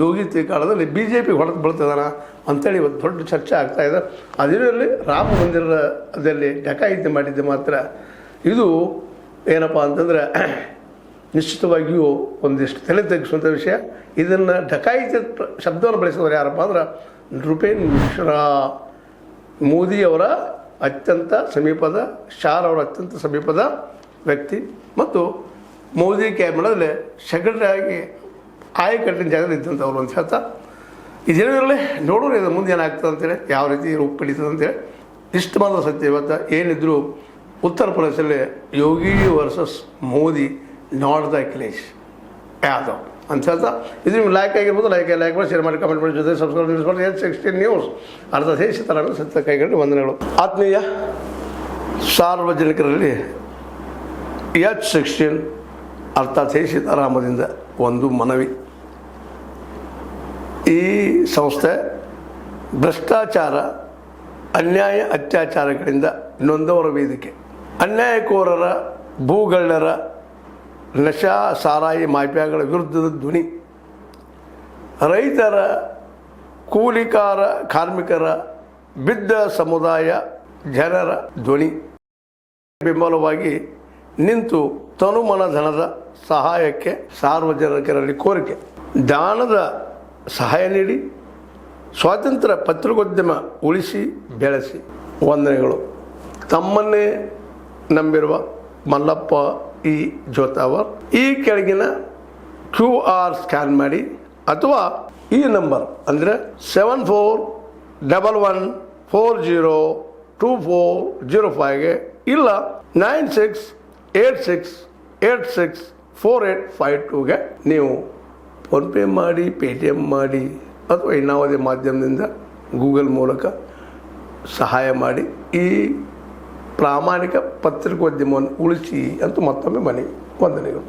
ಯೋಗಿ ಕಾಲದಲ್ಲಿ B J P ಹೊಡೆದು ಬೀಳ್ತದಾನ ಅಂಥೇಳಿ ಇವತ್ತು ದೊಡ್ಡ ಚರ್ಚೆ ಆಗ್ತಾಯಿದೆ. ಅದರಲ್ಲಿ ರಾಮ ಮಂದಿರದಲ್ಲಿ ಡಕಾಯಿತಿ ಮಾಡಿದ್ದೆ ಮಾತ್ರ ಇದು ಏನಪ್ಪ ಅಂತಂದರೆ ನಿಶ್ಚಿತವಾಗಿಯೂ ಒಂದಿಷ್ಟು ತಲೆ ತೆಗೆಸುವಂಥ ವಿಷಯ. ಇದನ್ನು ಡಕಾಯಿತಿ ಶಬ್ದವನ್ನು ಬಳಸಿದವರು ಯಾರಪ್ಪ ಅಂದ್ರೆ ನೃಪೇನ್ ಮಿಶ್ರಾ, ಮೋದಿಯವರ ಅತ್ಯಂತ ಸಮೀಪದ, ಶಾರ್ ಅವರ ಅತ್ಯಂತ ಸಮೀಪದ ವ್ಯಕ್ತಿ ಮತ್ತು ಮೋದಿ ಕ್ಯಾಬಿನೆಟ್ನಲ್ಲಿ ಸೆಕ್ರೆಟರಿ ಆಗಿ ಆಯಕಟ್ಟಿನ ಜಾಗದಲ್ಲಿ ಇದ್ದಂಥವ್ರು ಅಂತ ಹೇಳ್ತಾ ಇದರಲ್ಲಿ ನೋಡೋರು ಇದು ಮುಂದೆ ಏನಾಗ್ತದೆ ಅಂತೇಳಿ, ಯಾವ ರೀತಿ ರೂಪ ಪಡೀತದೆ ಅಂತೇಳಿ. ಇಷ್ಟು ಮಾತ್ರ ಸತ್ಯ. ಇವತ್ತು ಏನಿದ್ರು ಉತ್ತರ ಪ್ರದೇಶದಲ್ಲಿ Yogi versus Modi, not the Akhilesh Yadav ಅಂತ ಹೇಳ್ತಾ ಇದು ನಿಮ್ಗೆ ಲೈಕ್ ಆಗಿರ್ಬೋದು. ಲೈಕ್ ಮಾಡಿ, ಶೇರ್ ಮಾಡಿ, ಕಮೆಂಟ್ ಮಾಡಿ, ಜೊತೆ ಸಬ್ಸ್ಕ್ರೈಬ್ ಮಾಡಿ. H16 ನ್ಯೂಸ್ ಅರ್ಧ ದೇಶ ತರ ಸತ್ಯ ಕೈಗೊಂಡು ವಂದನೆಗಳು. ಆತ್ಮೀಯ ಸಾರ್ವಜನಿಕರಲ್ಲಿ H16 ಅರ್ಥಾತ್ ಹೇ ಸೀತಾರಾಮದಿಂದ ಒಂದು ಮನವಿ. ಈ ಸಂಸ್ಥೆ ಭ್ರಷ್ಟಾಚಾರ, ಅನ್ಯಾಯ, ಅತ್ಯಾಚಾರಗಳಿಂದ ನೊಂದವರ ವೇದಿಕೆ. ಅನ್ಯಾಯಕೋರರ, ಭೂಗಳ್ಳರ, ನಶಾ ಸಾರಾಯಿ ಮಾಫಿಯಾಗಳ ವಿರುದ್ಧದ ಧ್ವನಿ. ರೈತರ, ಕೂಲಿಕಾರ, ಕಾರ್ಮಿಕರ, ಬಿದ್ದ ಸಮುದಾಯ ಜನರ ಧ್ವನಿ. ಬೆಂಬಲವಾಗಿ ನಿಂತು ತನುಮನ ಧನದ ಸಹಾಯಕ್ಕೆ ಸಾರ್ವಜನಿಕರಲ್ಲಿ ಕೋರಿಕೆ. ದಾನದ ಸಹಾಯ ನೀಡಿ ಸ್ವಾತಂತ್ರ್ಯ ಪತ್ರಿಕೋದ್ಯಮ ಉಳಿಸಿ ಬೆಳೆಸಿ. ವಂದನೆಗಳು. ತಮ್ಮನ್ನೇ ನಂಬಿರುವ ಮಲ್ಲಪ್ಪ ಇ ಜೋತಾವರ್. ಈ ಕೆಳಗಿನ QR ಸ್ಕ್ಯಾನ್ ಮಾಡಿ ಅಥವಾ ಈ ನಂಬರ್ ಅಂದರೆ 7411402405ಗೆ ಇಲ್ಲ 9686864852ಗೆ ನೀವು ಫೋನ್ಪೇ ಮಾಡಿ, ಪೇಟಿಎಮ್ ಮಾಡಿ ಅಥವಾ ಇನ್ನಾವುದೇ ಮಾಧ್ಯಮದಿಂದ ಗೂಗಲ್ ಮೂಲಕ ಸಹಾಯ ಮಾಡಿ ಈ ಪ್ರಾಮಾಣಿಕ ಪತ್ರಿಕೋದ್ಯಮವನ್ನು ಉಳಿಸಿ ಅಂತ ಮತ್ತೊಮ್ಮೆ ಮನವಿ. ವಂದನೆಗಳು.